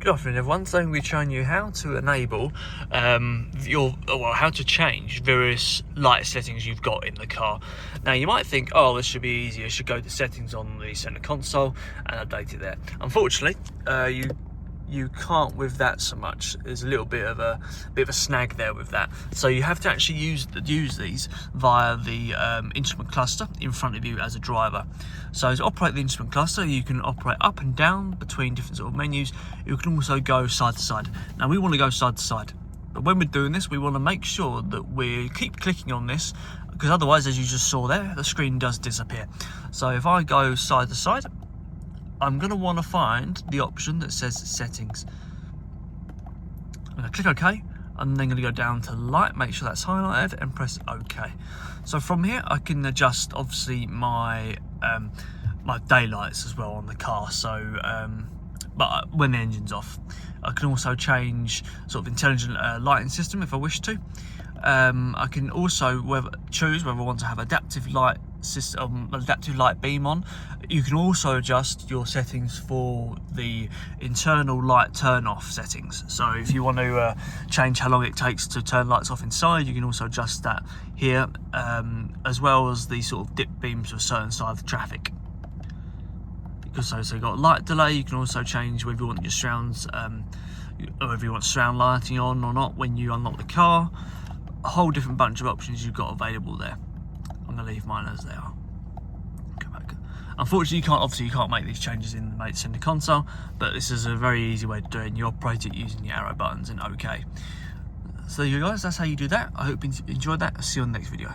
Good afternoon everyone. Today I'm going to be showing you how to enable how to change various light settings you've got in the car. Now you might think, oh, this should be easy, I should go to settings on the center console and update it there. Unfortunately, you can't with that so much. There's a little bit of a snag there with that. So you have to actually use these via the instrument cluster in front of you as a driver. So to operate the instrument cluster, you can operate up and down between different sort of menus. You can also go side to side. Now we want to go side to side, but when we're doing this, we want to make sure that we keep clicking on this, because otherwise, as you just saw there, the screen does disappear. So if I go side to side, I'm going to want to find the option that says settings. I'm going to click OK. I'm then going to go down to light, make sure that's highlighted, and press OK. So from here, I can adjust obviously my my daylights as well on the car. So, but when the engine's off, I can also change sort of intelligent lighting system if I wish to. I can also choose whether I want to have adaptive light system, adaptive light beam on. You can also adjust your settings for the internal light turn off settings. So if you want to change how long it takes to turn lights off inside, you can also adjust that here, as well as the sort of dip beams for a certain side of the traffic. So you've got light delay. You can also change whether you want your surrounds, or whether you want surround lighting on or not when you unlock the car. A whole different bunch of options you've got available there. I'm going to leave mine as they are. Go back. Unfortunately, you can't make these changes in the center console, but this is a very easy way to do it, and you operate it using the arrow buttons and OK. So there you go guys, that's how you do that. I hope you enjoyed that. I'll see you on the next video.